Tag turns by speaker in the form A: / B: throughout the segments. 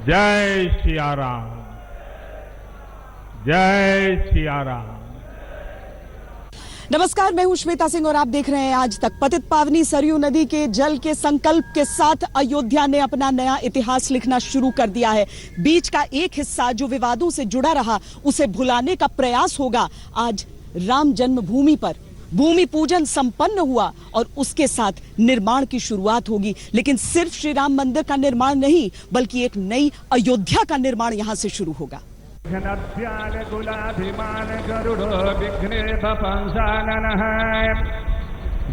A: जय सिया राम, जय सिया राम।
B: नमस्कार, मैं हूं श्वेता सिंह और आप देख रहे हैं आज तक। पतित पावनी सरयू नदी के जल के संकल्प के साथ अयोध्या ने अपना नया इतिहास लिखना शुरू कर दिया है। बीच का एक हिस्सा जो विवादों से जुड़ा रहा, उसे भुलाने का प्रयास होगा। आज राम जन्मभूमि पर भूमि पूजन संपन्न हुआ और उसके साथ निर्माण की शुरुआत होगी। लेकिन सिर्फ श्री राम मंदिर का निर्माण नहीं, बल्कि एक नई अयोध्या का निर्माण यहां से शुरू होगा।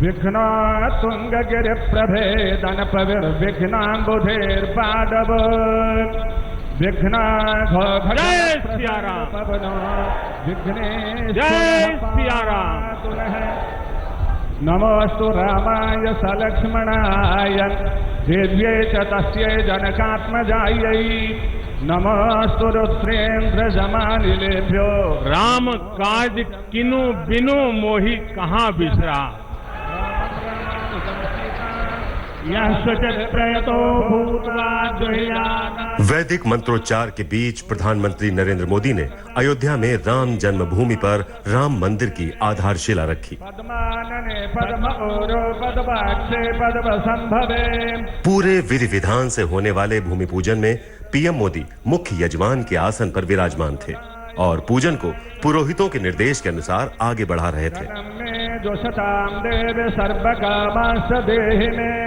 A: विघ्न तुंग गिर प्रभेदन पविर विघ्नांबुधेर पादव विघ्न जय सिया राम, जय सिया राम। नमोस्तु रामाय सलक्ष्मणाय दिव्ये च तस्यै जनकात्मजायै नमस्तु रुद्रेन्द्र जमानिलेभ्यो। राम काज किनु बिनु मोहि कहाँ बिसरा,
C: वैदिक मंत्रोच्चार के बीच प्रधानमंत्री नरेंद्र मोदी ने अयोध्या में राम जन्मभूमि पर राम मंदिर की आधारशिला रखी। पूरे विधि विधान से होने वाले भूमि पूजन में पीएम मोदी मुख्य यजमान के आसन पर विराजमान थे और पूजन को पुरोहितों के निर्देश के अनुसार आगे बढ़ा रहे थे।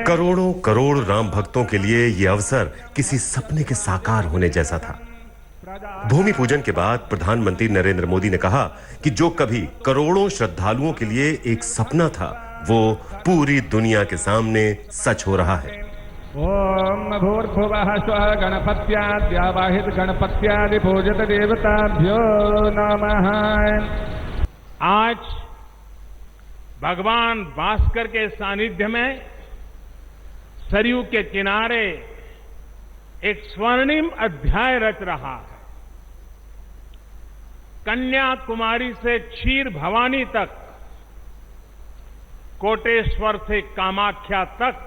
C: करोड़ों करोड़ राम भक्तों के लिए यह अवसर किसी सपने के साकार होने जैसा था। भूमि पूजन के बाद प्रधानमंत्री नरेंद्र मोदी ने कहा कि जो कभी करोड़ों श्रद्धालुओं के लिए एक सपना था, वो पूरी दुनिया के सामने सच हो रहा है।
A: ओम भूर्भुवः स्वः गणपत्याद्यावाहित गणपत्यादि पूजित देवताभ्यो नमः। आज भगवान भास्कर के सानिध्य में सरयू के किनारे एक स्वर्णिम अध्याय रच रहा है। कन्याकुमारी से क्षीर भवानी तक, कोटेश्वर से कामाख्या तक,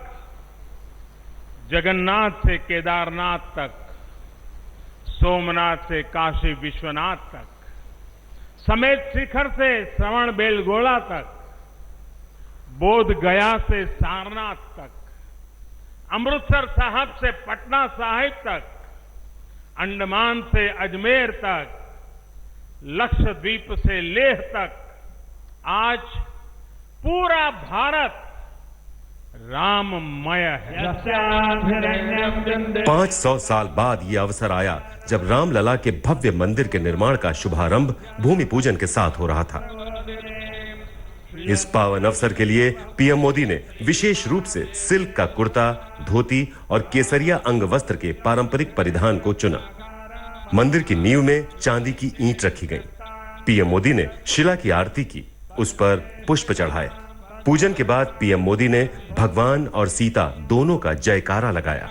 A: जगन्नाथ से केदारनाथ तक, सोमनाथ से काशी विश्वनाथ तक, समेत शिखर से श्रवण बेलगोला तक, बोध गया से सारनाथ तक, अमृतसर साहब से पटना साहिब तक, अंडमान से अजमेर तक, लक्षद्वीप से लेह तक, आज पूरा भारत राममय है।
C: 500 साल बाद यह अवसर आया जब रामलला के भव्य मंदिर के निर्माण का शुभारंभ भूमि पूजन के साथ हो रहा था। इस पावन अवसर के लिए पीएम मोदी ने विशेष रूप से सिल्क का कुर्ता, धोती और केसरिया अंग वस्त्र के पारंपरिक परिधान को चुना। मंदिर की नींव में चांदी की ईंट रखी गई। पीएम मोदी ने शिला की आरती की, उस पर पुष्प चढ़ाए। पूजन के बाद पीएम मोदी ने भगवान और सीता दोनों का जयकारा लगाया।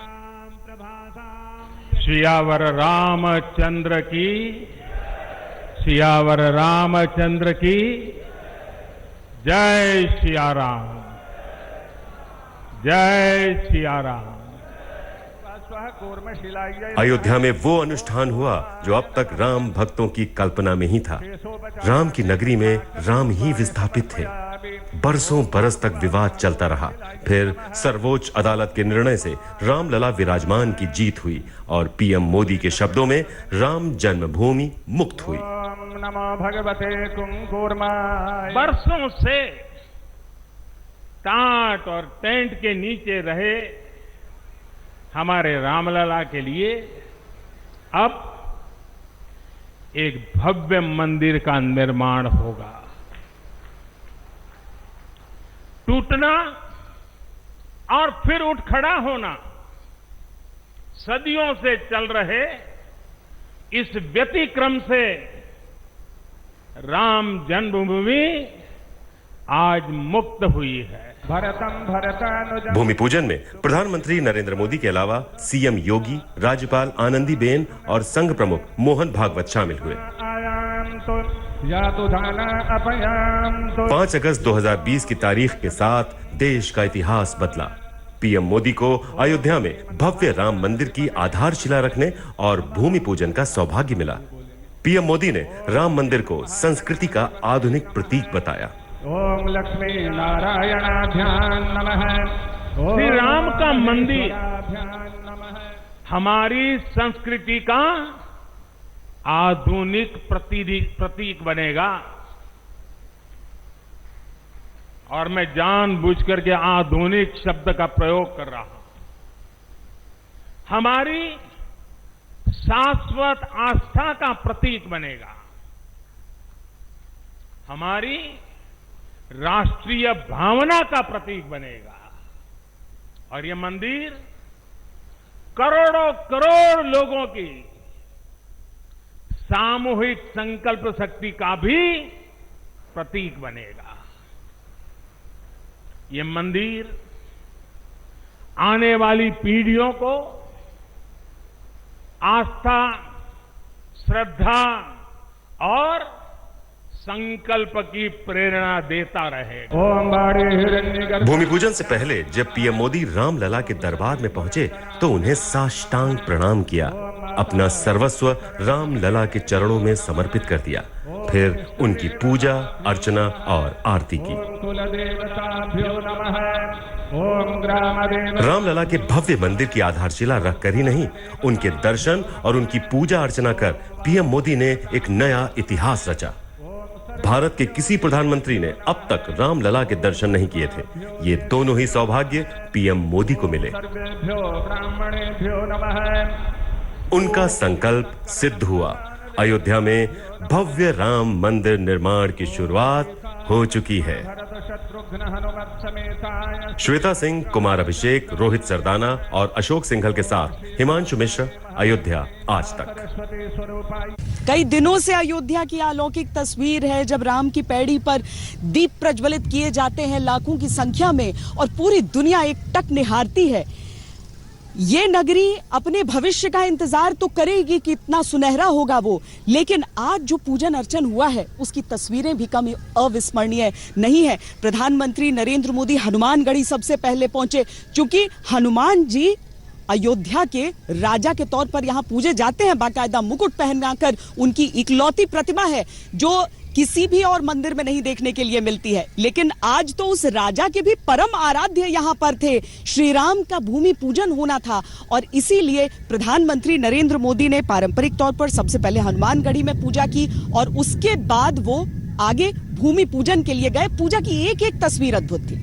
A: सियावर रामचंद्र की, सियावर रामचंद्र की जय सिया राम, जय सिया राम।
C: अयोध्या में वो अनुष्ठान हुआ जो अब तक राम भक्तों की कल्पना में ही था। राम की नगरी में राम ही विस्थापित थे। बरसों बरस तक विवाद चलता रहा। फिर सर्वोच्च अदालत के निर्णय से रामलला विराजमान की जीत हुई और पीएम मोदी के शब्दों में राम जन्मभूमि मुक्त हुई।
A: नमो भगवते बरसों से टाट और टेंट के नीचे रहे हमारे रामलला के लिए अब एक भव्य मंदिर का निर्माण होगा। टूटना और फिर उठ खड़ा होना, सदियों से चल रहे इस व्यतिक्रम से राम जन्मभूमि आज मुक्त हुई है।
C: भूमि पूजन में प्रधानमंत्री नरेंद्र मोदी के अलावा सीएम योगी, राज्यपाल आनंदीबेन और संघ प्रमुख मोहन भागवत शामिल हुए। 5 अगस्त 2020 की तारीख के साथ देश का इतिहास बदला। पीएम मोदी को अयोध्या में भव्य राम मंदिर की आधारशिला रखने और भूमि पूजन का सौभाग्य मिला। पीएम मोदी ने राम मंदिर को संस्कृति का आधुनिक प्रतीक बताया।
A: ओम लक्ष्मी नारायणाभ्यां नमः। श्री राम का मंदिर हमारी संस्कृति का आधुनिक प्रतीक बनेगा। और मैं जानबूझकर के आधुनिक शब्द का प्रयोग कर रहा हूं। हमारी शाश्वत आस्था का प्रतीक बनेगा। हमारी राष्ट्रीय भावना का प्रतीक बनेगा। और ये मंदिर करोड़ों करोड़ लोगों की सामूहिक संकल्प शक्ति का भी प्रतीक बनेगा। ये मंदिर आने वाली पीढ़ियों को आस्था, श्रद्धा और संकल्प की प्रेरणा देता रहेगा।
C: भूमि पूजन से पहले जब पीएम मोदी रामलला के दरबार में पहुंचे तो उन्हें साष्टांग प्रणाम किया, अपना सर्वस्व रामलला के चरणों में समर्पित कर दिया। फिर उनकी पूजा अर्चना और आरती की। रामलला के भव्य मंदिर की आधारशिला रखकर ही नहीं, उनके दर्शन और उनकी पूजा अर्चना कर पीएम मोदी ने एक नया इतिहास रचा। भारत के किसी प्रधानमंत्री ने अब तक रामलला के दर्शन नहीं किए थे। ये दोनों ही सौभाग्य पीएम मोदी को मिले। उनका संकल्प सिद्ध हुआ। अयोध्या में भव्य राम मंदिर निर्माण की शुरुआत हो चुकी है। श्वेता सिंह, कुमार अभिषेक, रोहित सरदाना और अशोक सिंघल के साथ हिमांशु मिश्र, अयोध्या आज तक।
B: कई दिनों से अयोध्या की अलौकिक तस्वीर है जब राम की पैड़ी पर दीप प्रज्वलित किए जाते हैं लाखों की संख्या में और पूरी दुनिया एकटक निहारती है। ये नगरी अपने भविष्य का इंतजार तो करेगी कि इतना सुनहरा होगा वो, लेकिन आज जो पूजन अर्चन हुआ है उसकी तस्वीरें भी कम अविस्मरणीय नहीं है। प्रधानमंत्री नरेंद्र मोदी हनुमानगढ़ी सबसे पहले पहुंचे, क्योंकि हनुमान जी अयोध्या के राजा के तौर पर यहां पूजे जाते हैं। बाकायदा मुकुट पहनाकर उनकी इकलौती प्रतिमा है जो किसी भी और मंदिर में नहीं देखने के लिए मिलती है। लेकिन आज तो उस राजा के भी परम आराध्य यहां पर थे। श्री राम का भूमि पूजन होना था और इसीलिए प्रधानमंत्री नरेंद्र मोदी ने पारंपरिक तौर पर सबसे पहले हनुमानगढ़ी में पूजा की और उसके बाद वो आगे भूमि पूजन के लिए गए। पूजा की एक एक तस्वीर अद्भुत थी।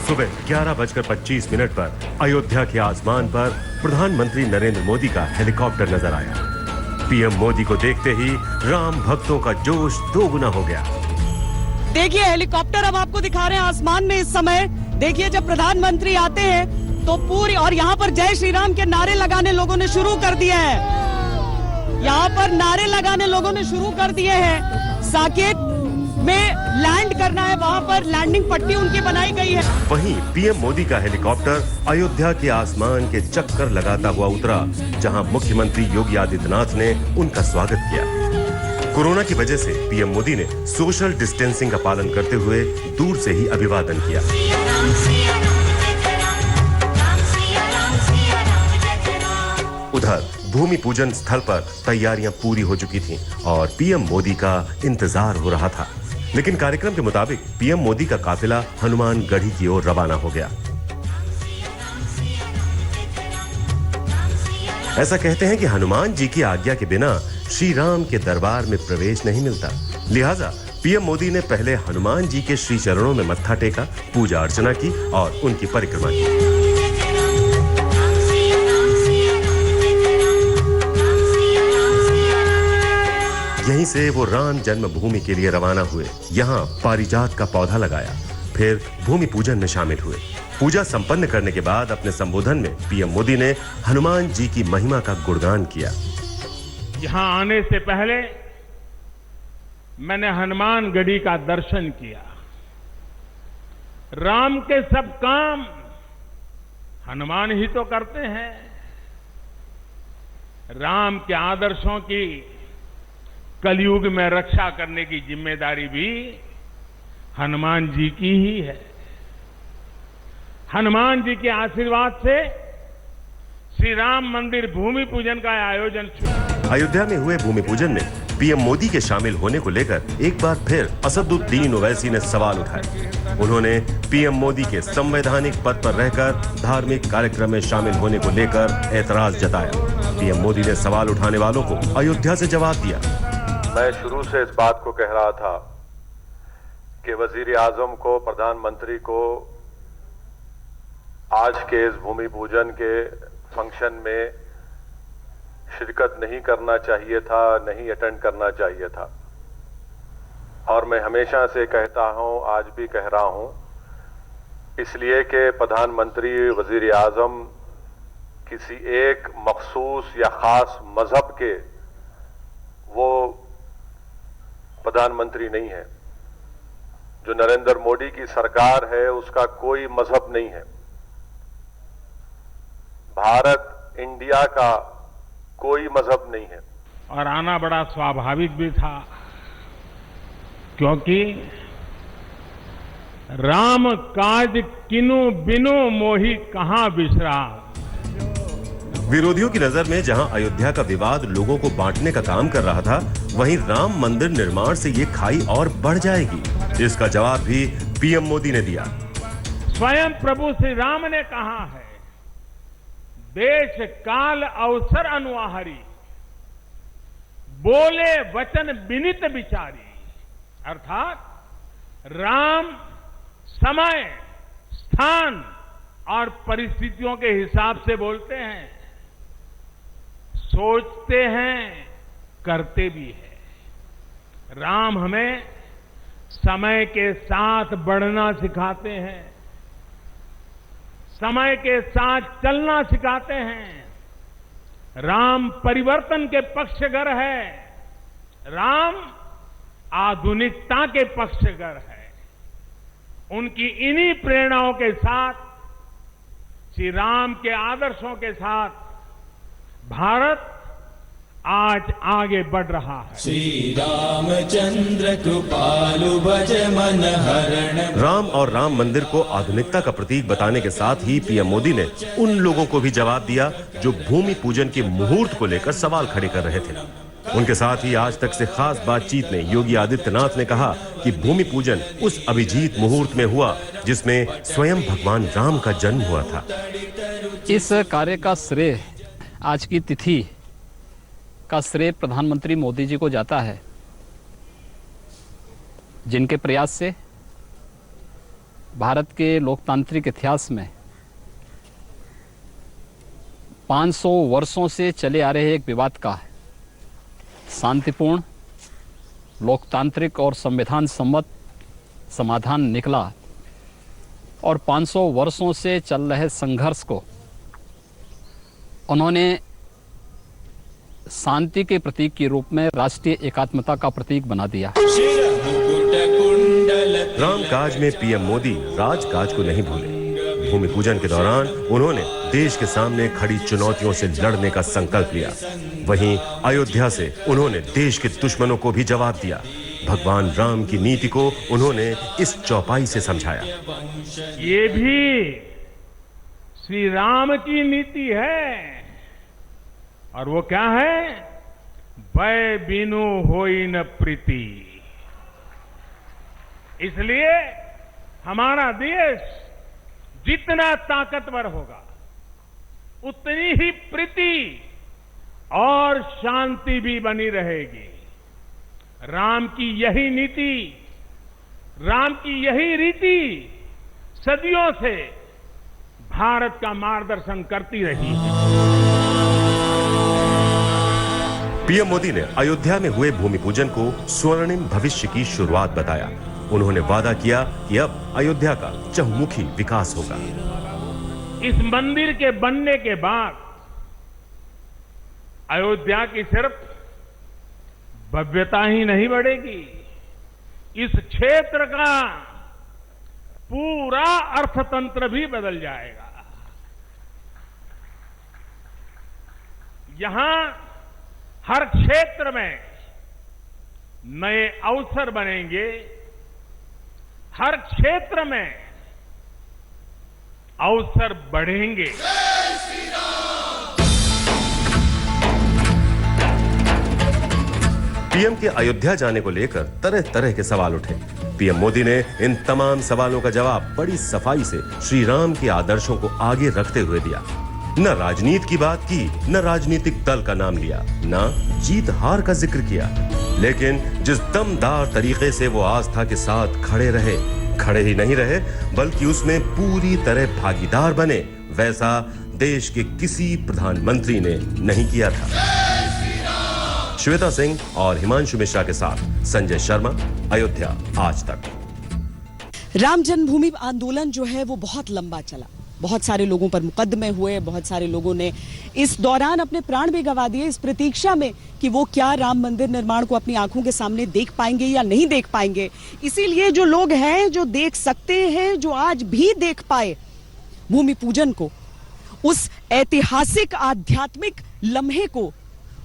C: सुबह 11:25 पर अयोध्या के आसमान पर प्रधानमंत्री नरेंद्र मोदी का हेलीकॉप्टर नजर आया। पीएम मोदी को देखते ही राम भक्तों का जोश दोगुना हो गया।
B: देखिए हेलीकॉप्टर अब आपको दिखा रहे हैं आसमान में इस समय। देखिए जब प्रधानमंत्री आते हैं तो पूरी, और यहाँ पर जय श्री राम के नारे लगाने लोगों ने शुरू कर दिए हैं। यहाँ पर नारे लगाने लोगों ने शुरू कर दिए हैं। साकेत में लैंड करना है, वहां पर लैंडिंग पट्टी उनकी बनाई गई है।
C: वहीं पीएम मोदी का हेलीकॉप्टर अयोध्या के आसमान के चक्कर लगाता हुआ उतरा, जहां मुख्यमंत्री योगी आदित्यनाथ ने उनका स्वागत किया। कोरोना की वजह से पीएम मोदी ने सोशल डिस्टेंसिंग का पालन करते हुए दूर से ही अभिवादन किया। उधर भूमि पूजन स्थल पर तैयारियां पूरी हो चुकी थीं और पीएम मोदी का इंतजार हो रहा था। लेकिन कार्यक्रम के मुताबिक पीएम मोदी का काफिला हनुमानगढ़ी की ओर रवाना हो गया। ऐसा कहते हैं कि हनुमान जी की आज्ञा के बिना श्री राम के दरबार में प्रवेश नहीं मिलता। लिहाजा पीएम मोदी ने पहले हनुमान जी के श्री चरणों में मत्था टेका, पूजा अर्चना की और उनकी परिक्रमा की। यहीं से वो राम जन्मभूमि के लिए रवाना हुए। यहाँ पारिजात का पौधा लगाया, फिर भूमि पूजन में शामिल हुए। पूजा संपन्न करने के बाद अपने संबोधन में पीएम मोदी ने हनुमान जी की महिमा का गुणगान किया।
A: यहाँ आने से पहले मैंने हनुमानगढ़ी का दर्शन किया। राम के सब काम हनुमान ही तो करते हैं। राम के आदर्शों की कलयुग में रक्षा करने की जिम्मेदारी भी हनुमान जी की ही है। हनुमान जी के आशीर्वाद से श्री राम मंदिर भूमि पूजन का आयोजन शुरू।
C: अयोध्या में हुए भूमि पूजन में पीएम मोदी के शामिल होने को लेकर एक बार फिर असदुद्दीन ओवैसी ने सवाल उठाए। उन्होंने पीएम मोदी के संवैधानिक पद पर रहकर धार्मिक कार्यक्रम में शामिल होने को लेकर ऐतराज जताया। पीएम मोदी ने सवाल उठाने वालों को अयोध्या से जवाब दिया।
D: मैं शुरू से इस बात को कह रहा था कि वजीर आजम को, प्रधानमंत्री को आज के इस भूमि पूजन के फंक्शन में शिरकत नहीं करना चाहिए था, नहीं अटेंड करना चाहिए था। और मैं हमेशा से कहता हूं, आज भी कह रहा हूं, इसलिए कि प्रधानमंत्री, वजीर आजम किसी एक मखसूस या खास मजहब के वो प्रधानमंत्री नहीं है। जो नरेंद्र मोदी की सरकार है उसका कोई मजहब नहीं है। भारत, इंडिया का कोई मजहब नहीं है।
A: और आना बड़ा स्वाभाविक भी था, क्योंकि राम काज किनु बिनु मोहि कहां बिसरा।
C: विरोधियों की नजर में जहां अयोध्या का विवाद लोगों को बांटने का काम कर रहा था, वहीं राम मंदिर निर्माण से ये खाई और बढ़ जाएगी। इसका जवाब भी पीएम मोदी ने दिया।
A: स्वयं प्रभु श्री राम ने कहा है, देश काल अवसर अनुआहारी, बोले वचन विनित विचारी। अर्थात राम समय, स्थान और परिस्थितियों के हिसाब से बोलते हैं, सोचते हैं, करते भी हैं। राम हमें समय के साथ बढ़ना सिखाते हैं, समय के साथ चलना सिखाते हैं। राम परिवर्तन के पक्षगर है, राम आधुनिकता के पक्षगर है। उनकी इन्हीं प्रेरणाओं के साथ, श्री राम के आदर्शों के साथ भारत आज आगे बढ़ रहा है।
E: श्री रामचंद्र कृपालु भज मन हरण।
C: राम और राम मंदिर को आधुनिकता का प्रतीक बताने के साथ ही पीएम मोदी ने उन लोगों को भी जवाब दिया जो भूमि पूजन के मुहूर्त को लेकर सवाल खड़े कर रहे थे। उनके साथ ही आज तक से खास बातचीत में योगी आदित्यनाथ ने कहा कि भूमि पूजन उस अभिजीत मुहूर्त में हुआ जिसमें स्वयं भगवान राम का जन्म हुआ था।
F: इस कार्य का श्रेय, आज की तिथि का श्रेय प्रधानमंत्री मोदी जी को जाता है, जिनके प्रयास से भारत के लोकतांत्रिक इतिहास में 500 वर्षों से चले आ रहे एक विवाद का शांतिपूर्ण, लोकतांत्रिक और संविधान सम्मत समाधान निकला और 500 वर्षों से चल रहे संघर्ष को उन्होंने शांति के प्रतीक के रूप में राष्ट्रीय एकात्मता का प्रतीक बना दिया।
C: राम काज में पीएम मोदी राजकाज को नहीं भूले। भूमि पूजन के दौरान उन्होंने देश के सामने खड़ी चुनौतियों से लड़ने का संकल्प लिया। वहीं अयोध्या से उन्होंने देश के दुश्मनों को भी जवाब दिया। भगवान राम की नीति को उन्होंने इस चौपाई से समझाया।
A: ये भी श्री राम की नीति है, और वो क्या है? भय बिनु होई न प्रीति। इसलिए हमारा देश जितना ताकतवर होगा, उतनी ही प्रीति और शांति भी बनी रहेगी। राम की यही नीति, राम की यही रीति सदियों से भारत का मार्गदर्शन करती रही है।
C: पीएम मोदी ने अयोध्या में हुए भूमि पूजन को स्वर्णिम भविष्य की शुरुआत बताया। उन्होंने वादा किया कि अब अयोध्या का चहुमुखी विकास होगा।
A: इस मंदिर के बनने के बाद अयोध्या की सिर्फ भव्यता ही नहीं बढ़ेगी, इस क्षेत्र का पूरा अर्थतंत्र भी बदल जाएगा। यहां हर क्षेत्र में नए अवसर बनेंगे, हर क्षेत्र में अवसर बढ़ेंगे।
C: पीएम के अयोध्या जाने को लेकर तरह तरह के सवाल उठे। पीएम मोदी ने इन तमाम सवालों का जवाब बड़ी सफाई से श्री राम के आदर्शों को आगे रखते हुए दिया। न राजनीति की बात की, न राजनीतिक दल का नाम लिया, न जीत हार का जिक्र किया, लेकिन जिस दमदार तरीके से वो आस्था के साथ खड़े ही नहीं रहे बल्कि उसमें पूरी तरह भागीदार बने, वैसा देश के किसी प्रधानमंत्री ने नहीं किया था। श्वेता सिंह और हिमांशु मिश्रा के साथ संजय शर्मा, अयोध्या आज तक।
B: राम जन्मभूमि आंदोलन जो है वो बहुत लंबा चला, बहुत सारे लोगों पर मुकदमे हुए, बहुत सारे लोगों ने इस दौरान अपने प्राण भी गंवा दिए इस प्रतीक्षा में कि वो क्या राम मंदिर निर्माण को अपनी आंखों के सामने देख पाएंगे या नहीं देख पाएंगे। इसीलिए जो लोग हैं जो देख सकते हैं, जो आज भी देख पाए भूमि पूजन को, उस ऐतिहासिक आध्यात्मिक लम्हे को,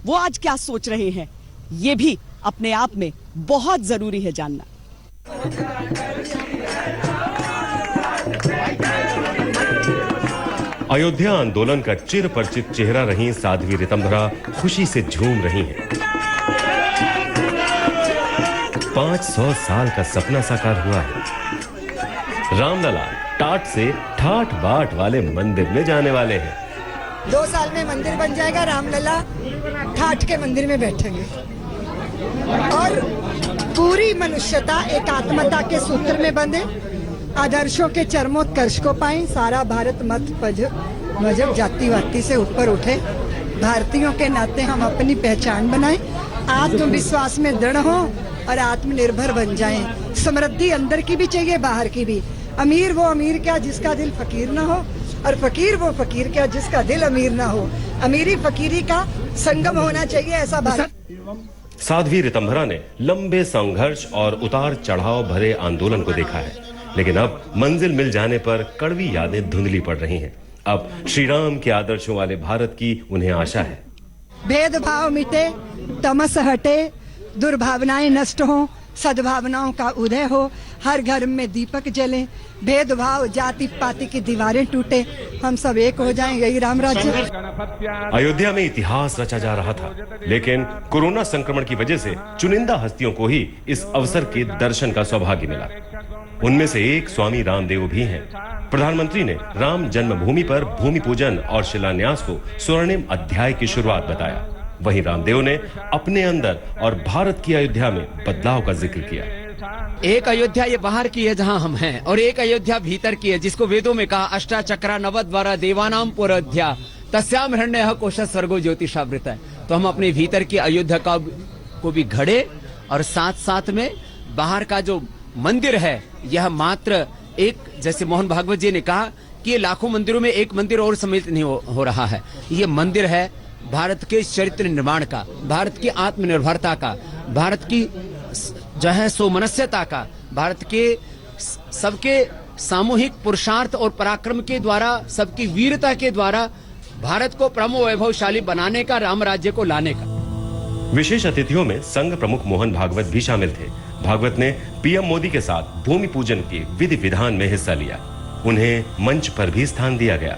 B: वो आज क्या सोच रहे हैं, ये भी अपने आप में बहुत जरूरी है जानना।
C: अयोध्या आंदोलन का चिर परिचित चेहरा रही साध्वी ऋतंभरा खुशी से झूम रही हैं। 500 साल का सपना साकार हुआ है। रामलला टाट से ठाठ बाट वाले मंदिर में जाने वाले हैं।
G: 2 साल में मंदिर बन जाएगा, रामलला ठाठ के मंदिर में बैठेंगे और पूरी मनुष्यता एकात्मता के सूत्र में बंधे, आदर्शों के चरमोत्कर्ष को पाए, सारा भारत मत मजहब जाति वाति से ऊपर उठे, भारतीयों के नाते हम अपनी पहचान बनाएं, आत्मविश्वास में दृढ़ हों और आत्मनिर्भर बन जाएं। समृद्धि अंदर की भी चाहिए, बाहर की भी। अमीर वो अमीर क्या जिसका दिल फकीर ना हो, और फकीर वो फकीर क्या जिसका दिल अमीर ना हो। अमीरी फकीरी का संगम होना चाहिए, ऐसा भारत।
C: साध्वी ऋतंभरा ने लंबे संघर्ष और उतार चढ़ाव भरे आंदोलन को देखा है, लेकिन अब मंजिल मिल जाने पर कड़वी यादें धुंधली पड़ रही हैं। अब श्री राम के आदर्शों वाले भारत की उन्हें आशा है।
G: भेदभाव मिटे, तमस हटे, दुर्भावनाएं नष्ट हो, सद्भावनाओं का उदय हो, हर घर में दीपक जले, भेदभाव जाति पाति की दीवारें टूटे, हम सब एक हो जाएं, यही राम राज्य।
C: अयोध्या में इतिहास रचा जा रहा था, लेकिन कोरोना संक्रमण की वजह से चुनिंदा हस्तियों को ही इस अवसर के दर्शन का सौभाग्य मिला। उनमें से एक स्वामी रामदेव भी हैं। प्रधानमंत्री ने राम जन्मभूमि पर भूमि पूजन और शिलान्यास को स्वर्णिम अध्याय की शुरुआत बताया। वहीं रामदेव ने अपने अंदर और भारत की अयोध्या में बदलाव का जिक्र किया।
H: एक अयोध्या ये बाहर की है जहां हम हैं, और एक अयोध्या भीतर की है जिसको वेदों में कहा अष्टाचक्रा नवद्वारा देवानाम पुरोध्या तस्याम हिरण्यः कोश स्वर्गो ज्योतिषावृत है। तो हम अपने भीतर की अयोध्या को भी घड़े, और साथ साथ में बाहर का जो मंदिर है यह मात्र एक, जैसे मोहन भागवत जी ने कहा कि ये लाखों मंदिरों में एक मंदिर और सम्मिलित नहीं हो रहा है। ये मंदिर है भारत के चरित्र निर्माण का, भारत की आत्मनिर्भरता का, भारत की जो है सोमनस्यता का, भारत के सबके सामूहिक पुरुषार्थ और पराक्रम के द्वारा, सबकी वीरता के द्वारा भारत को परम वैभवशाली बनाने का, राम राज्य को लाने का।
C: विशेष अतिथियों में संघ प्रमुख मोहन भागवत भी शामिल थे। भागवत ने पीएम मोदी के साथ भूमि पूजन के विधि विधान में हिस्सा लिया। उन्हें मंच पर भी स्थान दिया गया।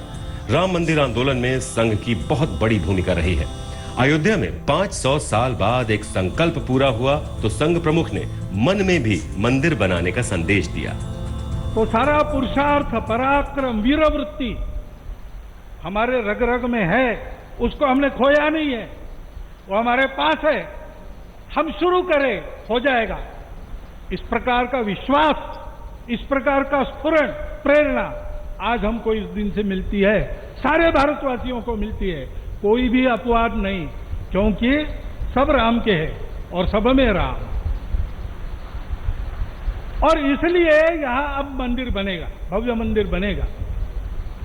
C: राम मंदिर आंदोलन में संघ की बहुत बड़ी भूमिका रही है। अयोध्या में 500 साल बाद एक संकल्प पूरा हुआ तो संघ प्रमुख ने मन में भी मंदिर बनाने का संदेश दिया।
I: तो सारा पुरुषार्थ, पराक्रम, वीरवृत्ति हमारे रग रग में है, उसको हमने खोया नहीं है, वो हमारे पास है। हम शुरू करें, हो जाएगा। इस प्रकार का विश्वास, इस प्रकार का स्फुरण, प्रेरणा आज हमको इस दिन से मिलती है, सारे भारतवासियों को मिलती है। कोई भी अपवाद नहीं, क्योंकि सब राम के हैं और सब में राम। और इसलिए यहां अब मंदिर बनेगा, भव्य मंदिर बनेगा।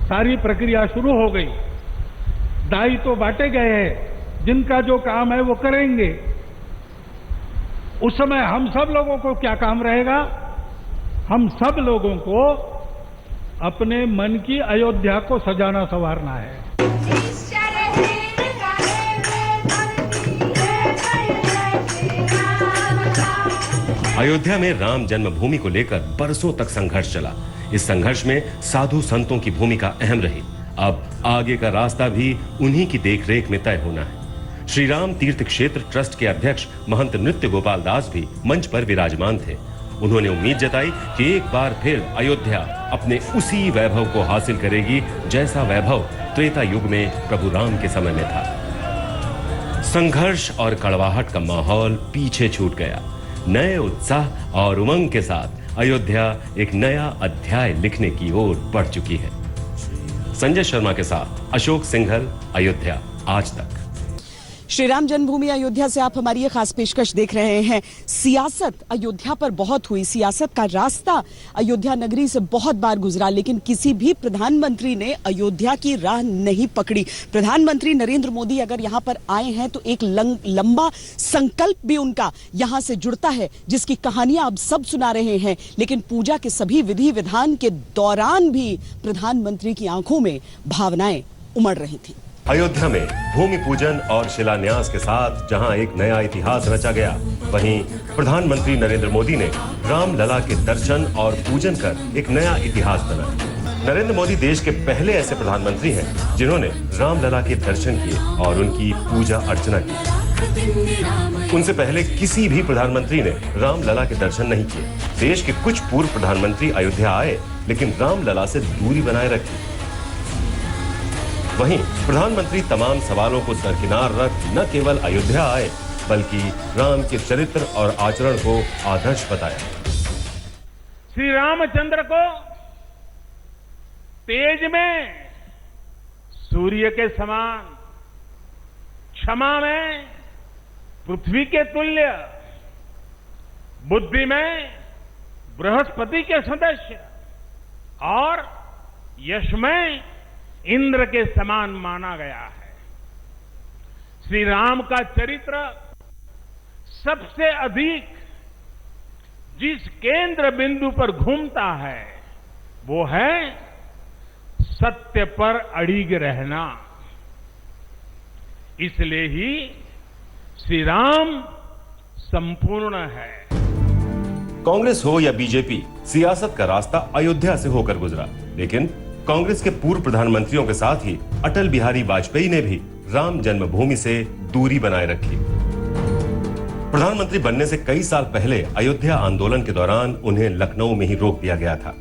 I: सारी प्रक्रिया शुरू हो गई, दायित्व तो बांटे गए हैं, जिनका जो काम है वो करेंगे। उस समय हम सब लोगों को क्या काम रहेगा? हम सब लोगों को अपने मन की अयोध्या को सजाना संवारना है।
C: अयोध्या में राम जन्मभूमि को लेकर बरसों तक संघर्ष चला। इस संघर्ष में साधु संतों की भूमिका अहम रही। अब आगे का रास्ता भी उन्हीं की देखरेख में तय होना है। श्री राम तीर्थ क्षेत्र ट्रस्ट के अध्यक्ष महंत नृत्य गोपाल दास भी मंच पर विराजमान थे। उन्होंने उम्मीद जताई कि एक बार फिर अयोध्या अपने उसी वैभव को हासिल करेगी जैसा वैभव त्रेता युग में प्रभु राम के समय में था। संघर्ष और कड़वाहट का माहौल पीछे छूट गया। नए उत्साह और उमंग के साथ अयोध्या एक नया अध्याय लिखने की ओर बढ़ चुकी है। संजय शर्मा के साथ अशोक सिंघल, अयोध्या आज तक।
B: श्री राम जन्मभूमि अयोध्या से आप हमारी ये खास पेशकश देख रहे हैं। सियासत अयोध्या पर बहुत हुई, सियासत का रास्ता अयोध्या नगरी से बहुत बार गुजरा, लेकिन किसी भी प्रधानमंत्री ने अयोध्या की राह नहीं पकड़ी। प्रधानमंत्री नरेंद्र मोदी अगर यहां पर आए हैं तो एक लंबा संकल्प भी उनका यहां से जुड़ता है, जिसकी कहानियां आप सब सुना रहे हैं। लेकिन पूजा के सभी विधि विधान के दौरान भी प्रधानमंत्री की आंखों में भावनाएं उमड़ रही थी।
C: अयोध्या में भूमि पूजन और शिलान्यास के साथ जहां एक नया इतिहास रचा गया, वहीं प्रधानमंत्री नरेंद्र मोदी ने रामलला के दर्शन और पूजन कर एक नया इतिहास बनाया। नरेंद्र मोदी देश के पहले ऐसे प्रधानमंत्री हैं जिन्होंने रामलला के दर्शन किए और उनकी पूजा अर्चना की। उनसे पहले किसी भी प्रधानमंत्री ने रामलला के दर्शन नहीं किए। देश के कुछ पूर्व प्रधानमंत्री अयोध्या आए, लेकिन रामलला से दूरी बनाए रखी। वहीं प्रधानमंत्री तमाम सवालों को दरकिनार रख न केवल अयोध्या आए, बल्कि राम के चरित्र और आचरण को आदर्श बताया।
A: श्री रामचंद्र को तेज में सूर्य के समान, क्षमा में पृथ्वी के तुल्य, बुद्धि में बृहस्पति के सदस्य और यश में इंद्र के समान माना गया है। श्री राम का चरित्र सबसे अधिक जिस केंद्र बिंदु पर घूमता है वो है सत्य पर अड़िग रहना। इसलिए ही श्री राम संपूर्ण है।
C: कांग्रेस हो या बीजेपी, सियासत का रास्ता अयोध्या से होकर गुजरा, लेकिन कांग्रेस के पूर्व प्रधानमंत्रियों के साथ ही अटल बिहारी वाजपेयी ने भी राम जन्मभूमि से दूरी बनाए रखी। प्रधानमंत्री बनने से कई साल पहले अयोध्या आंदोलन के दौरान उन्हें लखनऊ में ही रोक दिया गया था।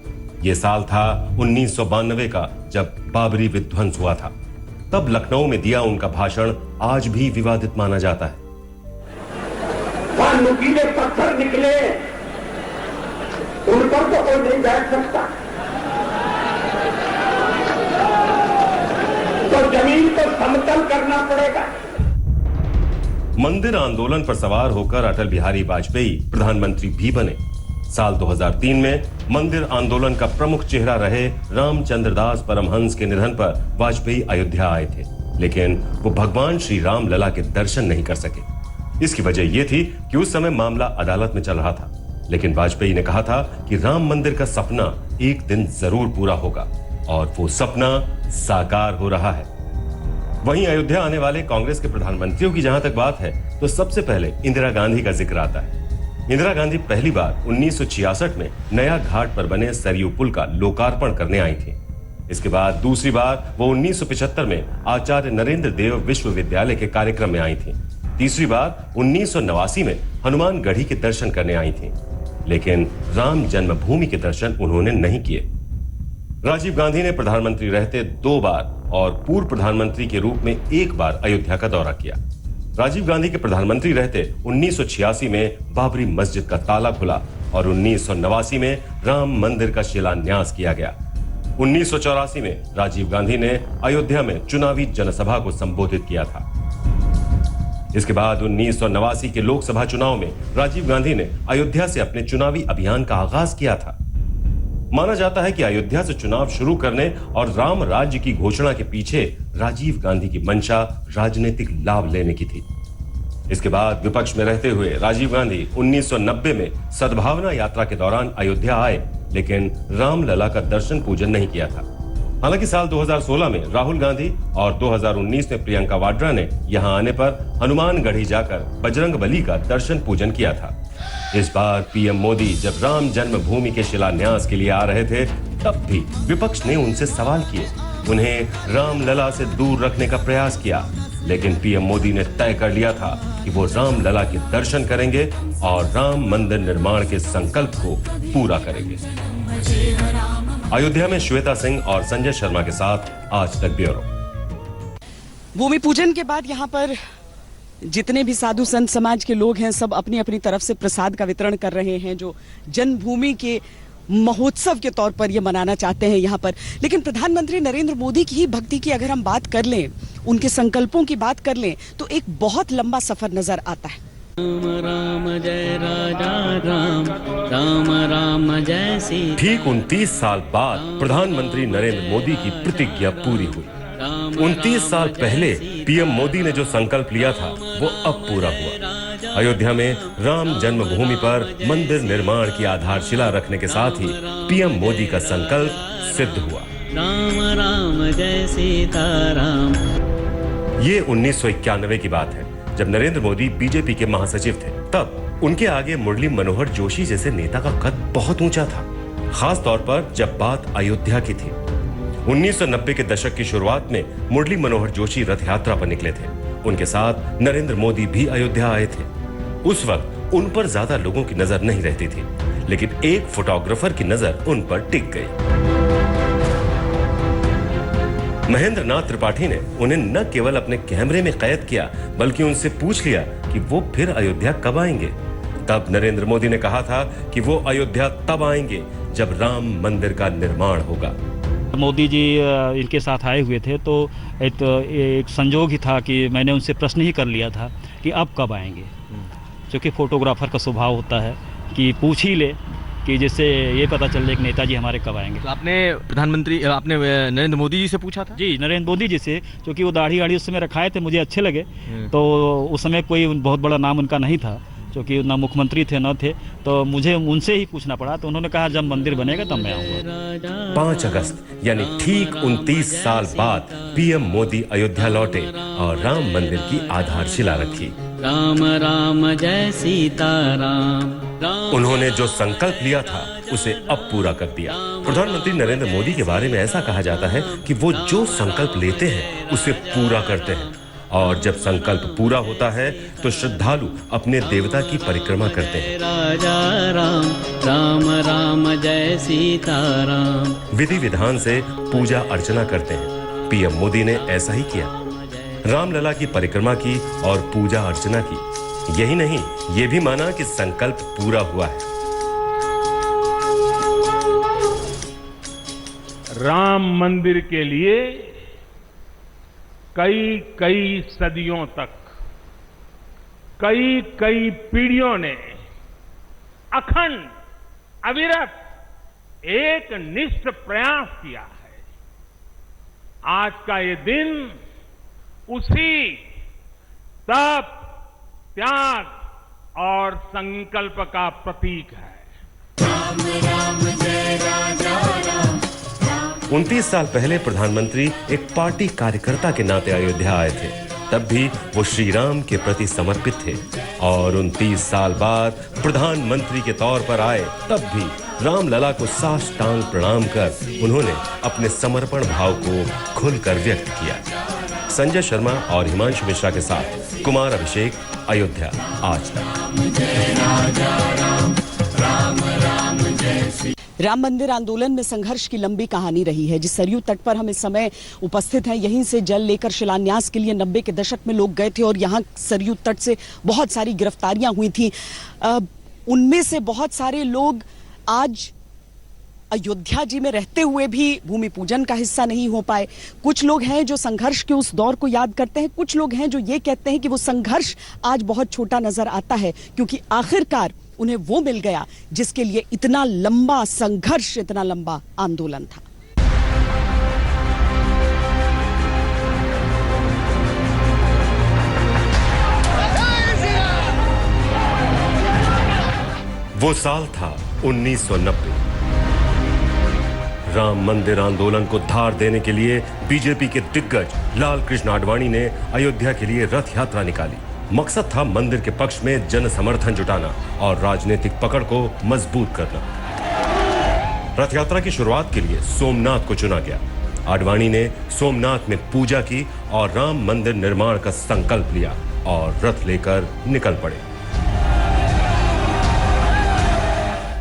C: यह साल था 1992 का, जब बाबरी विध्वंस हुआ था। तब लखनऊ में दिया उनका भाषण आज भी विवादित माना जाता है।
J: वहां नुकीले पत्थर निकले, उन पर तो कोई नहीं बैठ सकता, तो जमीन को समतल करना पड़ेगा।
C: मंदिर आंदोलन पर सवार होकर अटल बिहारी वाजपेयी प्रधानमंत्री भी बने। साल 2003 में मंदिर आंदोलन का प्रमुख चेहरा रहे रामचंद्र दास परमहंस के निधन पर वाजपेयी अयोध्या आए थे, लेकिन वो भगवान श्री राम लला के दर्शन नहीं कर सके। इसकी वजह यह थी कि उस समय मामला अदालत में चल रहा था, लेकिन वाजपेयी ने कहा था कि राम मंदिर का सपना एक दिन जरूर पूरा होगा, और वो सपना साकार हो रहा है। वहीं अयोध्या आने वाले कांग्रेस के प्रधानमंत्रियों की जहां तक बात है, तो सबसे पहले इंदिरा गांधी का जिक्र आता है। इंदिरा गांधी पहली बार 1966 में नया घाट पर बने सरयू पुल का लोकार्पण करने आई थी। इसके बाद दूसरी बार वो 1975 में आचार्य नरेंद्र देव विश्वविद्यालय के कार्यक्रम में आई थी। तीसरी बार 1989 में हनुमानगढ़ी के दर्शन करने आई थी, लेकिन राम जन्मभूमि के दर्शन उन्होंने नहीं किए। राजीव गांधी ने प्रधानमंत्री रहते 2 बार और पूर्व प्रधानमंत्री के रूप में 1 बार अयोध्या का दौरा किया। राजीव गांधी के प्रधानमंत्री रहते 1986 में बाबरी मस्जिद का ताला खुला और 1989 में राम मंदिर का शिलान्यास किया गया। 1984 में राजीव गांधी ने अयोध्या में चुनावी जनसभा को संबोधित किया था। इसके बाद 1989 के लोकसभा चुनाव में राजीव गांधी ने अयोध्या से अपने चुनावी अभियान का आगाज किया था। माना जाता है कि अयोध्या से चुनाव शुरू करने और राम राज्य की घोषणा के पीछे राजीव गांधी की मंशा राजनीतिक लाभ लेने की थी। इसके बाद विपक्ष में रहते हुए राजीव गांधी 1990 में सद्भावना यात्रा के दौरान अयोध्या आए, लेकिन रामलला का दर्शन पूजन नहीं किया था। हालांकि साल 2016 में राहुल गांधी और 2019 में प्रियंका वाड्रा ने यहां आने पर हनुमानगढ़ी जाकर बजरंगबली का दर्शन पूजन किया था। इस बार पीएम मोदी जब राम जन्मभूमि के शिलान्यास के लिए आ रहे थे, तब भी विपक्ष ने उनसे सवाल किए, उन्हें रामलला से दूर रखने का प्रयास किया। लेकिन पीएम मोदी ने तय कर लिया था कि वो रामलला के दर्शन करेंगे और राम मंदिर निर्माण के संकल्प को पूरा करेंगे। अयोध्या में श्वेता सिंह और संजय शर्मा के साथ आज तक ब्यूरो।
B: भूमि पूजन के बाद यहाँ पर जितने भी साधु संत समाज के लोग हैं, सब अपनी अपनी तरफ से प्रसाद का वितरण कर रहे हैं, जो जन्मभूमि के महोत्सव के तौर पर ये मनाना चाहते हैं यहाँ पर। लेकिन प्रधानमंत्री नरेंद्र मोदी की ही भक्ति की अगर हम बात कर लें, उनके संकल्पों की बात कर लें, तो एक बहुत लंबा सफर नजर आता है।
E: राम राम जय राजा राम, राम राम जय सीता।
C: ठीक 29 साल बाद प्रधानमंत्री नरेंद्र मोदी की प्रतिज्ञा पूरी हुई। 29 साल पहले पीएम मोदी ने जो संकल्प लिया था, वो अब पूरा हुआ। अयोध्या में राम जन्मभूमि पर मंदिर निर्माण की आधारशिला रखने के साथ ही पीएम मोदी का संकल्प सिद्ध हुआ।
E: राम राम जय सीता राम।
C: ये 1991 की बात है, जब नरेंद्र मोदी बीजेपी के महासचिव थे। तब उनके आगे मुरली मनोहर जोशी जैसे नेता का कद बहुत ऊंचा था, खास तौर पर जब बात अयोध्या की थी। 1990 के दशक की शुरुआत में मुरली मनोहर जोशी रथ यात्रा पर निकले थे। उनके साथ नरेंद्र मोदी भी अयोध्या आए थे। उस वक्त उन पर ज्यादा लोगों की नजर नहीं रहती थी, लेकिन एक फोटोग्राफर की नजर उन पर टिक गई। महेंद्र नाथ त्रिपाठी ने उन्हें न केवल अपने कैमरे में कैद किया, बल्कि उनसे पूछ लिया कि वो फिर अयोध्या कब आएंगे। तब नरेंद्र मोदी ने कहा था कि वो अयोध्या तब आएंगे जब राम मंदिर का निर्माण होगा।
K: मोदी जी इनके साथ आए हुए थे, तो एक संजोग ही था कि मैंने उनसे प्रश्न ही कर लिया था कि अब कब आएंगे, क्योंकि फोटोग्राफर का स्वभाव होता है कि पूछ ही ले कि जिससे ये पता चल जाए कि नेताजी हमारे कब आएंगे।
L: तो आपने नरेंद्र मोदी जी से पूछा था?
K: जी, नरेंद्र मोदी जी से, क्योंकि वो दाढ़ी उस समय रखाए थे, मुझे अच्छे लगे। तो उस समय कोई बहुत बड़ा नाम उनका नहीं था, क्योंकि ना मुख्यमंत्री थे न थे, तो मुझे उनसे ही पूछना पड़ा। तो उन्होंने कहा जब मंदिर बनेगा तब मैं आऊंगा।
C: 5 अगस्त यानी ठीक 29 साल बाद पीएम मोदी अयोध्या लौटे और राम मंदिर की आधारशिला रखी।
E: राम राम जय सीता राम।
C: उन्होंने जो संकल्प लिया था, उसे अब पूरा कर दिया। प्रधानमंत्री नरेंद्र मोदी के बारे में ऐसा कहा जाता है कि वो जो संकल्प लेते हैं, उसे पूरा करते हैं। और जब संकल्प पूरा होता है, तो श्रद्धालु अपने देवता की परिक्रमा करते हैं।
E: राजा राम, राम राम जय सीता राम।
C: विधि विधान से पूजा अर्चना करते हैं। पीएम मोदी ने ऐसा ही किया, रामलला की परिक्रमा की और पूजा अर्चना की। यही नहीं, ये भी माना कि संकल्प पूरा हुआ है।
A: राम मंदिर के लिए कई सदियों तक, कई पीढ़ियों ने अखंड अविरत एक निष्ठ प्रयास किया है। आज का ये दिन उसी तप, त्याग और संकल्प का प्रतीक है।
E: राम राम जय राजा राम।
C: 29 साल पहले प्रधानमंत्री एक पार्टी कार्यकर्ता के नाते अयोध्या आए थे। तब भी वो श्री राम के प्रति समर्पित थे। और 29 साल बाद प्रधानमंत्री के तौर पर आए, तब भी रामलला को साष्टांग प्रणाम कर उन्होंने अपने समर्पण भाव को खुलकर व्यक्त किया। संजय शर्मा और हिमांशु मिश्रा के साथ कुमार अभिषेक, अयोध्या आज तक।
B: राम मंदिर आंदोलन में संघर्ष की लंबी कहानी रही है। जिस सरयू तट पर हम इस समय उपस्थित हैं, यहीं से जल लेकर शिलान्यास के लिए 90 के दशक में लोग गए थे और यहाँ सरयू तट से बहुत सारी गिरफ्तारियां हुई थी। उनमें से बहुत सारे लोग आज अयोध्या जी में रहते हुए भी भूमि पूजन का हिस्सा नहीं हो पाए। कुछ लोग हैं जो संघर्ष के उस दौर को याद करते हैं, कुछ लोग हैं जो ये कहते हैं कि वो संघर्ष आज बहुत छोटा नजर आता है, क्योंकि आखिरकार उन्हें वो मिल गया जिसके लिए इतना लंबा संघर्ष, इतना लंबा आंदोलन था।
C: वो साल था 1990। राम मंदिर आंदोलन को धार देने के लिए बीजेपी के दिग्गज लाल कृष्ण आडवाणी ने अयोध्या के लिए रथ यात्रा निकाली। मकसद था मंदिर के पक्ष में जन समर्थन जुटाना और राजनीतिक पकड़ को मजबूत करना। रथ यात्रा की शुरुआत के लिए सोमनाथ को चुना गया। आडवाणी ने सोमनाथ में पूजा की और राम मंदिर निर्माण का संकल्प लिया और रथ लेकर निकल पड़े।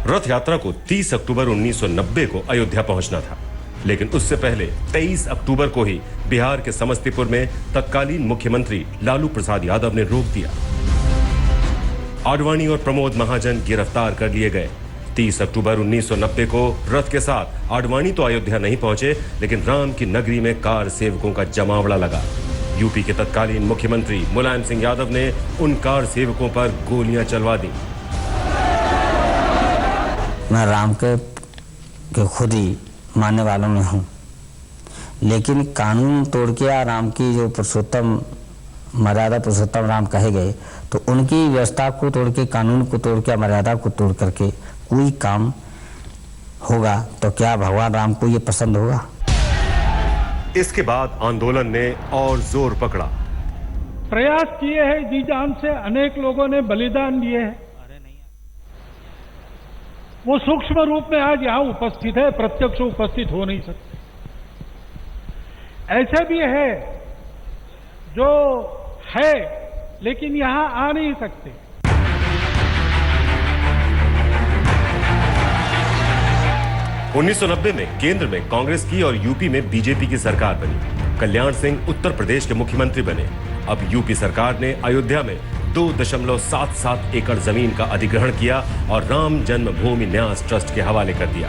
C: रथ यात्रा को 30 अक्टूबर 1990 को अयोध्या पहुंचना था, लेकिन उससे पहले 23 अक्टूबर को ही बिहार के समस्तीपुर में तत्कालीन मुख्यमंत्री लालू प्रसाद यादव ने रोक दिया। आडवाणी और प्रमोद महाजन गिरफ्तार कर लिए गए। 30 अक्टूबर 1990 को रथ के साथ आडवाणी तो अयोध्या नहीं पहुंचे, लेकिन राम की नगरी में कार सेवकों का जमावड़ा लगा। यूपी के तत्कालीन मुख्यमंत्री मुलायम सिंह यादव ने उन कार सेवकों पर गोलियां चलवा दी।
M: मैं राम के खुद ही मानने वालों में हूँ, लेकिन कानून तोड़ के या राम की जो पुरुषोत्तम मर्यादा पुरुषोत्तम राम कहे गए, तो उनकी व्यवस्था को तोड़ के, कानून को तोड़ के, मर्यादा को तोड़ करके कोई काम होगा तो क्या भगवान राम को ये पसंद होगा?
C: इसके बाद आंदोलन ने और जोर पकड़ा।
I: प्रयास किए हैं जी जान से, अनेक लोगों ने बलिदान दिए हैं। वो सूक्ष्म रूप में आज यहां उपस्थित है, प्रत्यक्ष उपस्थित हो नहीं सकते। ऐसे भी है जो है लेकिन यहां आ नहीं सकते।
C: उन्नीस 1990 में केंद्र में कांग्रेस की और यूपी में बीजेपी की सरकार बनी। कल्याण सिंह उत्तर प्रदेश के मुख्यमंत्री बने। अब यूपी सरकार ने अयोध्या में 2.77 एकड़ जमीन का अधिग्रहण किया और राम जन्मभूमि न्यास ट्रस्ट के हवाले कर दिया,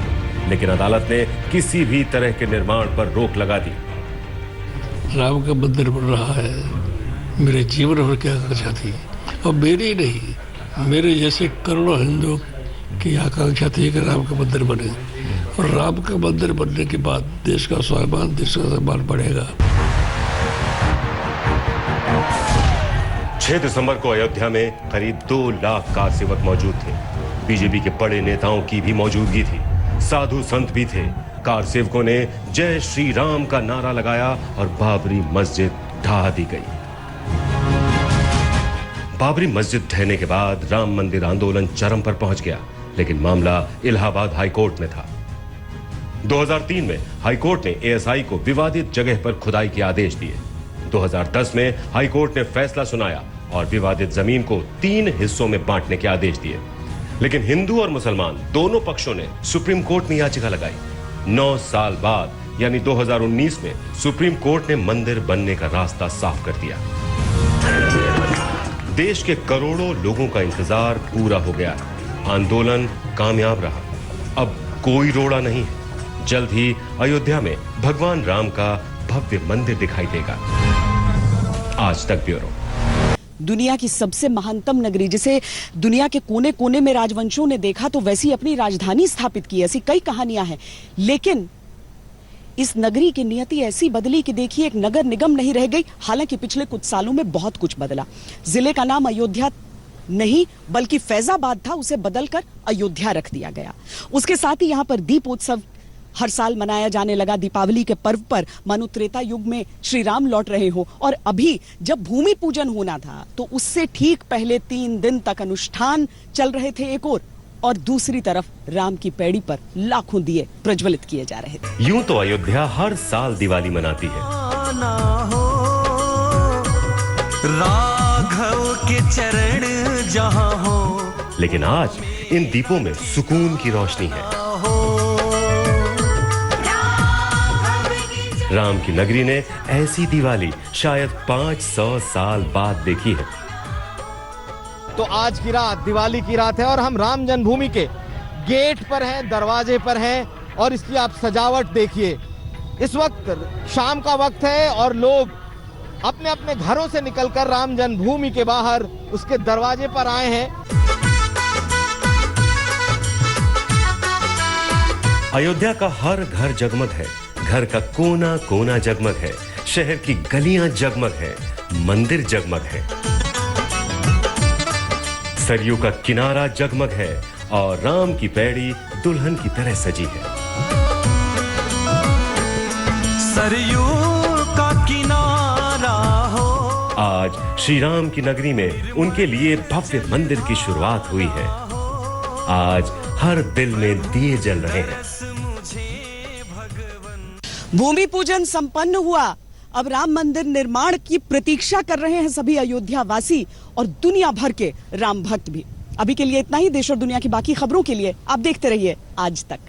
C: लेकिन अदालत ने किसी भी तरह के निर्माण पर रोक लगा दी।
N: राम का मंदिर बन रहा है, मेरे जीवन भर की आकांक्षा थी, और मेरी नहीं, मेरे जैसे करोड़ों हिंदुओं की आकांक्षा थी कि राम का मंदिर बने, और राम का मंदिर बनने के बाद देश का स्वाभिमान, देश का सम्मान बढ़ेगा।
C: 6 दिसंबर को अयोध्या में करीब 2 लाख कार सेवक मौजूद थे। बीजेपी के बड़े नेताओं की भी मौजूदगी थी, साधु संत भी थे। कार सेवकों ने जय श्री राम का नारा लगाया और बाबरी मस्जिद ढहा दी गई। बाबरी मस्जिद ढहने के बाद राम मंदिर आंदोलन चरम पर पहुंच गया, लेकिन मामला इलाहाबाद हाईकोर्ट में था। 2003 में हाईकोर्ट ने एएसआई को विवादित जगह पर खुदाई के आदेश दिए। 2010 में हाईकोर्ट ने फैसला सुनाया और विवादित जमीन को 3 हिस्सों में बांटने के आदेश दिए, लेकिन हिंदू और मुसलमान दोनों पक्षों ने सुप्रीम कोर्ट में याचिका लगाई। 9 साल बाद यानी 2019 में सुप्रीम कोर्ट ने मंदिर बनने का रास्ता साफ कर दिया। देश के करोड़ों लोगों का इंतजार पूरा हो गया। आंदोलन कामयाब रहा। अब कोई रोड़ा नहीं है। जल्द ही अयोध्या में भगवान राम का भव्य मंदिर दिखाई देगा। आज तक ब्यूरो।
B: दुनिया की सबसे महानतम नगरी, जिसे दुनिया के कोने कोने में राजवंशों ने देखा तो वैसी अपनी राजधानी स्थापित की, ऐसी कई कहानियां हैं। लेकिन इस नगरी की नियति ऐसी बदली कि देखिए, एक नगर निगम नहीं रह गई। हालांकि पिछले कुछ सालों में बहुत कुछ बदला। जिले का नाम अयोध्या नहीं बल्कि फैजाबाद था, उसे बदलकर अयोध्या रख दिया गया। उसके साथ ही यहां पर दीपोत्सव हर साल मनाया जाने लगा। दीपावली के पर्व पर मानो त्रेता युग में श्री राम लौट रहे हो। और अभी जब भूमि पूजन होना था तो उससे ठीक पहले 3 दिन तक अनुष्ठान चल रहे थे एक और दूसरी तरफ राम की पैड़ी पर लाखों दिए प्रज्वलित किए जा रहे थे।
C: यूं तो अयोध्या हर साल दिवाली मनाती है,
O: राघव के चरण जहां हो,
C: लेकिन आज इन दीपों में सुकून की रोशनी है। राम की नगरी ने ऐसी दिवाली शायद 500 साल बाद देखी है।
P: तो आज की रात दिवाली की रात है और हम राम जन्मभूमि के गेट पर हैं, दरवाजे पर हैं, और इसकी आप सजावट देखिए। इस वक्त शाम का वक्त है और लोग अपने अपने घरों से निकलकर राम जन्मभूमि के बाहर उसके दरवाजे पर आए हैं।
C: अयोध्या का हर घर जगमग है, घर का कोना कोना जगमग है, शहर की गलियां जगमग है, मंदिर जगमग है, सरयू का किनारा जगमग है और राम की पैड़ी दुल्हन की तरह सजी है।
O: सरयू का किनारा हो।
C: आज श्री राम की नगरी में उनके लिए भव्य मंदिर की शुरुआत हुई है। आज हर दिल में दिए जल रहे हैं।
B: भूमि पूजन संपन्न हुआ। अब राम मंदिर निर्माण की प्रतीक्षा कर रहे हैं सभी अयोध्या वासी और दुनिया भर के राम भक्त भी। अभी के लिए इतना ही। देश और दुनिया की बाकी खबरों के लिए आप देखते रहिए आज तक।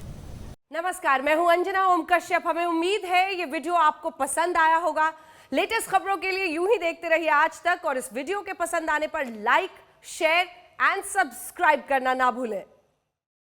Q: नमस्कार, मैं हूं अंजना ओम कश्यप। हमें उम्मीद है ये वीडियो आपको पसंद आया होगा। लेटेस्ट खबरों के लिए यूं ही देखते रहिए आज तक और इस वीडियो के पसंद आने पर लाइक, शेयर एंड सब्सक्राइब करना ना भूलें।